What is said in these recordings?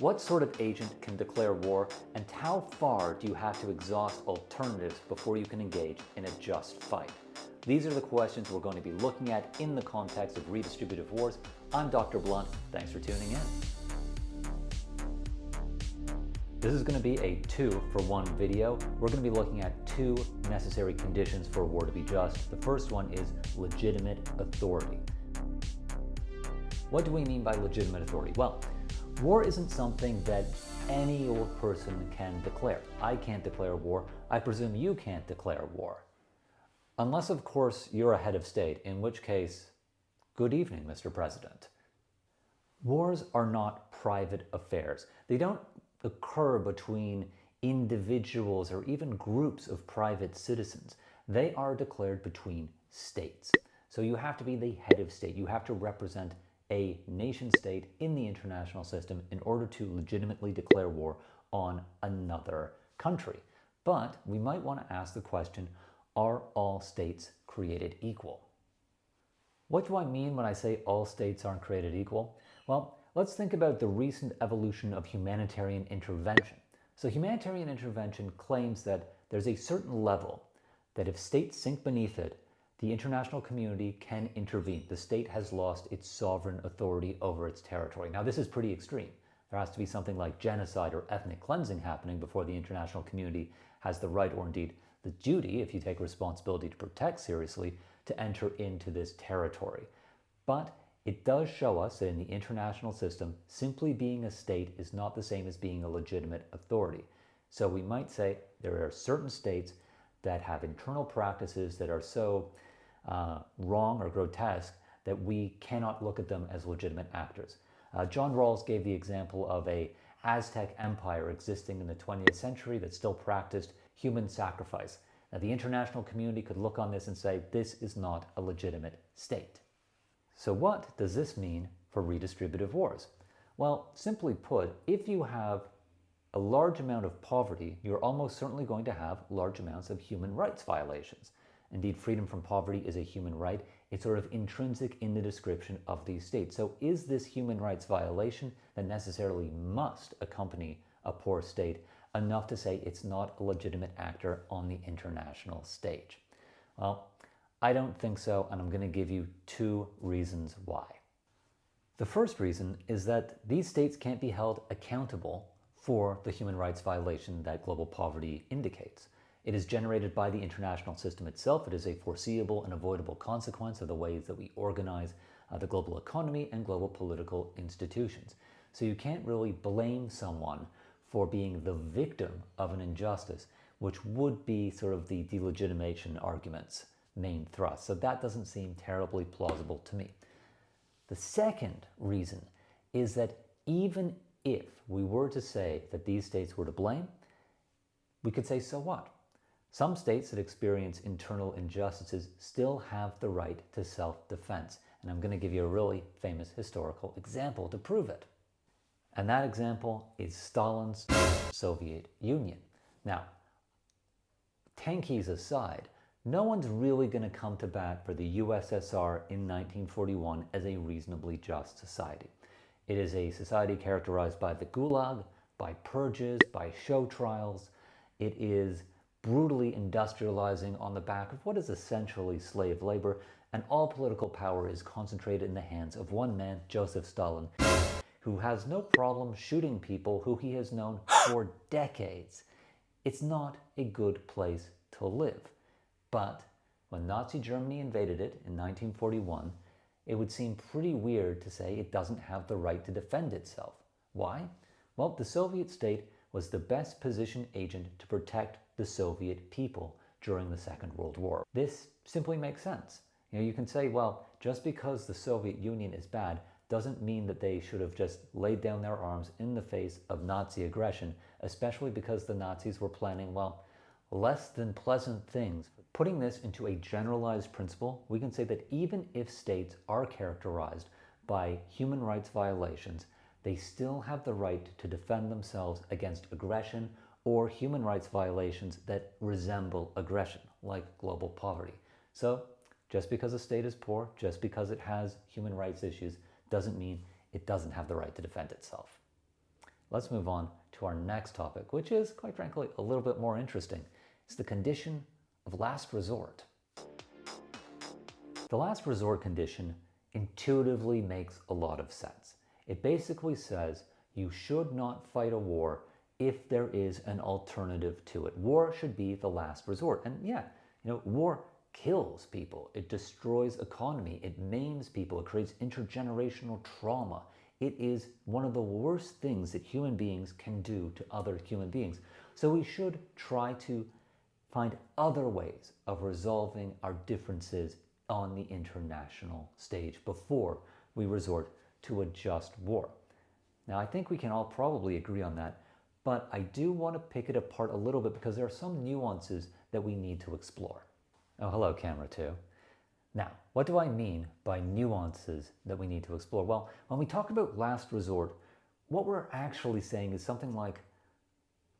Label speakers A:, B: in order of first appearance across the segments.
A: What sort of agent can declare war, and how far do you have to exhaust alternatives before you can engage in a just fight? These are the questions we're going to be looking at in the context of redistributive wars. I'm Dr. Blunt. Thanks for tuning in. This is going to be a 2-for-1 video. We're going to be looking at two necessary conditions for a war to be just. The first one is legitimate authority. What do we mean by legitimate authority? Well, war isn't something that any old person can declare. I can't declare war. I presume you can't declare war. Unless, of course, you're a head of state, in which case, good evening, Mr. President. Wars are not private affairs. They don't occur between individuals or even groups of private citizens. They are declared between states. So you have to be the head of state. You have to represent a nation state in the international system in order to legitimately declare war on another country. But we might want to ask the question, are all states created equal? What do I mean when I say all states aren't created equal? Well, let's think about the recent evolution of humanitarian intervention. So humanitarian intervention claims that there's a certain level that if states sink beneath it, the international community can intervene. The state has lost its sovereign authority over its territory. Now, this is pretty extreme. There has to be something like genocide or ethnic cleansing happening before the international community has the right, or indeed the duty, if you take responsibility to protect seriously, to enter into this territory. But it does show us that in the international system, simply being a state is not the same as being a legitimate authority. So we might say there are certain states that have internal practices that are so wrong or grotesque that we cannot look at them as legitimate actors. John Rawls gave the example of an Aztec empire existing in the 20th century that still practiced human sacrifice. Now, the international community could look on this and say, this is not a legitimate state. So what does this mean for redistributive wars? Well, simply put, if you have a large amount of poverty, you're almost certainly going to have large amounts of human rights violations. Indeed, freedom from poverty is a human right. It's sort of intrinsic in the description of these states. So is this human rights violation that necessarily must accompany a poor state enough to say it's not a legitimate actor on the international stage? Well, I don't think so, and I'm going to give you two reasons why. The first reason is that these states can't be held accountable for the human rights violation that global poverty indicates. It is generated by the international system itself. It is a foreseeable and avoidable consequence of the ways that we organize the global economy and global political institutions. So you can't really blame someone for being the victim of an injustice, which would be sort of the delegitimation argument's main thrust. So that doesn't seem terribly plausible to me. The second reason is that even if we were to say that these states were to blame, we could say, so what? Some states that experience internal injustices still have the right to self-defense. And I'm going to give you a really famous historical example to prove it. And that example is Stalin's Soviet Union. Now, tankies aside, no one's really going to come to bat for the USSR in 1941 as a reasonably just society. It is a society characterized by the Gulag, by purges, by show trials. It is brutally industrializing on the back of what is essentially slave labor, and all political power is concentrated in the hands of one man, Joseph Stalin, who has no problem shooting people who he has known for decades. It's not a good place to live. But when Nazi Germany invaded it in 1941, it would seem pretty weird to say it doesn't have the right to defend itself. Why? Well, the Soviet state was the best positioned agent to protect the Soviet people during the Second World War. This simply makes sense. You can say, well, just because the Soviet Union is bad doesn't mean that they should have just laid down their arms in the face of Nazi aggression, especially because the Nazis were planning, well, less than pleasant things. Putting this into a generalized principle, we can say that even if states are characterized by human rights violations, they still have the right to defend themselves against aggression or human rights violations that resemble aggression, like global poverty. So just because a state is poor, just because it has human rights issues, doesn't mean it doesn't have the right to defend itself. let's move on to our next topic, which is, quite frankly, a little bit more interesting. It's the condition of last resort. The last resort condition intuitively makes a lot of sense. It basically says you should not fight a war if there is an alternative to it. War should be the last resort. And yeah, war kills people. It destroys economy. It maims people. It creates intergenerational trauma. It is one of the worst things that human beings can do to other human beings. So we should try to find other ways of resolving our differences on the international stage before we resort to a just war. Now, I think we can all probably agree on that, but I do want to pick it apart a little bit because there are some nuances that we need to explore. Oh, hello, camera 2. Now, what do I mean by nuances that we need to explore? Well, when we talk about last resort, what we're actually saying is something like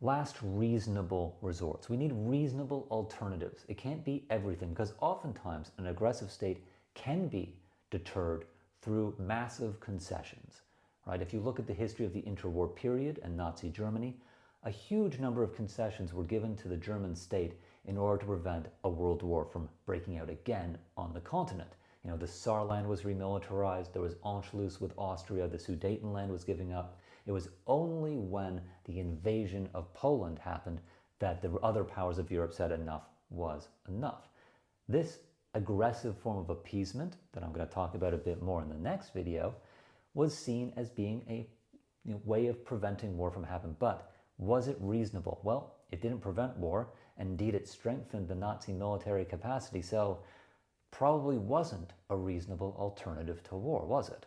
A: last reasonable resorts. We need reasonable alternatives. It can't be everything, because oftentimes an aggressive state can be deterred through massive concessions, right? If you look at the history of the interwar period and Nazi Germany, a huge number of concessions were given to the German state in order to prevent a world war from breaking out again on the continent. The Saarland was remilitarized, there was Anschluss with Austria, the Sudetenland was giving up. It was only when the invasion of Poland happened that the other powers of Europe said enough was enough. This aggressive form of appeasement, that I'm going to talk about a bit more in the next video, was seen as being a way of preventing war from happening. But was it reasonable? Well, it didn't prevent war, and indeed it strengthened the Nazi military capacity, so probably wasn't a reasonable alternative to war, was it?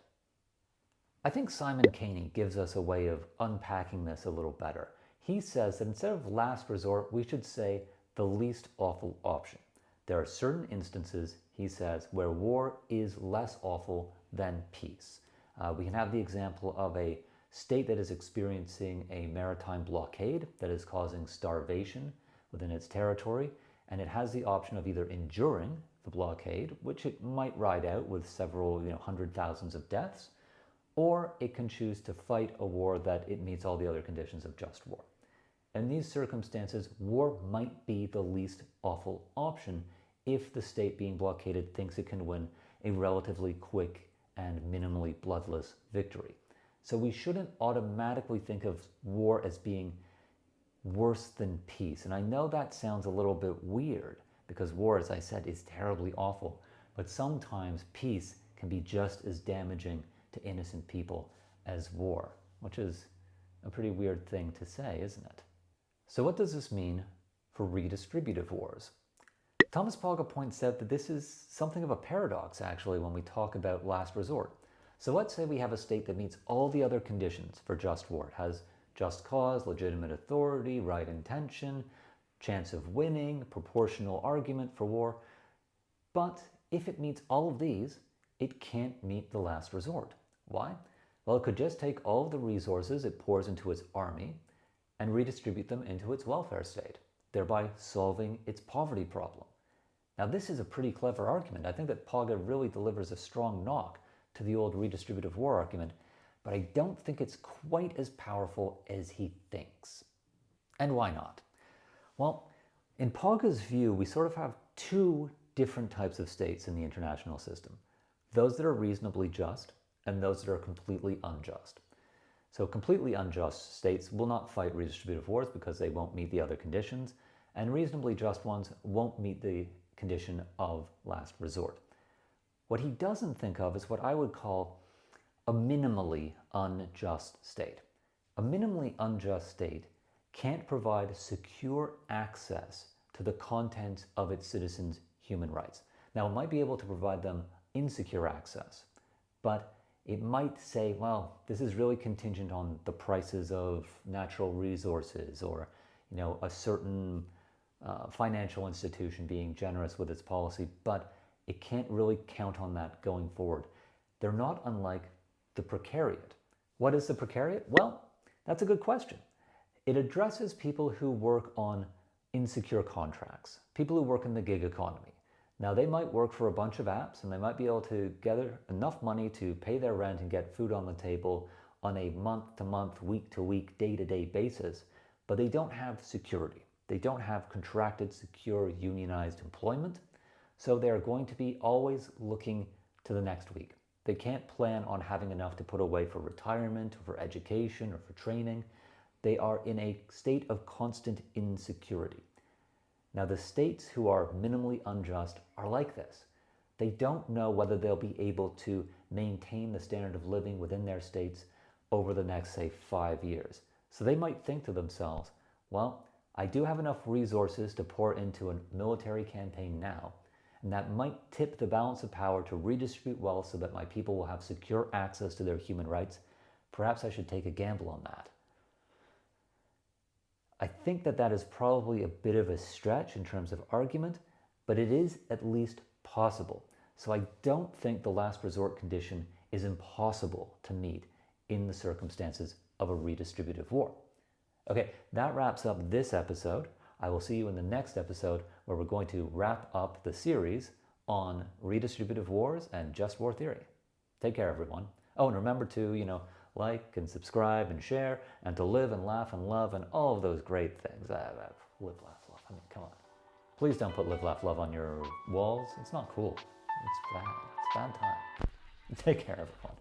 A: I think Simon Caney gives us a way of unpacking this a little better. He says that instead of last resort, we should say the least awful option. There are certain instances, he says, where war is less awful than peace. We can have the example of a state that is experiencing a maritime blockade that is causing starvation within its territory, and it has the option of either enduring the blockade, which it might ride out with several hundred thousands of deaths, or it can choose to fight a war that it meets all the other conditions of just war. In these circumstances, war might be the least awful option if the state being blockaded thinks it can win a relatively quick and minimally bloodless victory. So we shouldn't automatically think of war as being worse than peace. And I know that sounds a little bit weird because war, as I said, is terribly awful. But sometimes peace can be just as damaging to innocent people as war, which is a pretty weird thing to say, isn't it? So what does this mean for redistributive wars? Thomas Pogge points out that this is something of a paradox, actually, when we talk about last resort. So let's say we have a state that meets all the other conditions for just war. It has just cause, legitimate authority, right intention, chance of winning, proportional argument for war. But if it meets all of these, it can't meet the last resort. Why? Well, it could just take all of the resources it pours into its army and redistribute them into its welfare state, thereby solving its poverty problem. Now, this is a pretty clever argument. I think that Pogge really delivers a strong knock to the old redistributive war argument, but I don't think it's quite as powerful as he thinks. And why not? Well, in Pogge's view, we sort of have two different types of states in the international system. Those that are reasonably just and those that are completely unjust. So completely unjust states will not fight redistributive wars because they won't meet the other conditions, and reasonably just ones won't meet the condition of last resort. What he doesn't think of is what I would call a minimally unjust state. A minimally unjust state can't provide secure access to the contents of its citizens' human rights. Now, it might be able to provide them insecure access, but it might say, well, this is really contingent on the prices of natural resources, or a certain financial institution being generous with its policy, but it can't really count on that going forward. They're not unlike the Precariat. What is the Precariat? Well, that's a good question. It addresses people who work on insecure contracts, people who work in the gig economy. Now, they might work for a bunch of apps and they might be able to gather enough money to pay their rent and get food on the table on a month-to-month, week-to-week, day-to-day basis, but they don't have security. They don't have contracted, secure, unionized employment, so they're going to be always looking to the next week. They can't plan on having enough to put away for retirement, or for education, or for training. They are in a state of constant insecurity. Now, the states who are minimally unjust are like this. They don't know whether they'll be able to maintain the standard of living within their states over the next, say, 5 years. So they might think to themselves, well, I do have enough resources to pour into a military campaign now, and that might tip the balance of power to redistribute wealth so that my people will have secure access to their human rights. Perhaps I should take a gamble on that. I think that that is probably a bit of a stretch in terms of argument, but it is at least possible. So I don't think the last resort condition is impossible to meet in the circumstances of a redistributive war. Okay, that wraps up this episode. I will see you in the next episode where we're going to wrap up the series on redistributive wars and just war theory. Take care, everyone. Oh, and remember to, like and subscribe and share and to live and laugh and love and all of those great things. Live, laugh, love. I mean, come on. Please don't put live, laugh, love on your walls. It's not cool. It's bad. It's bad time. Take care, everyone.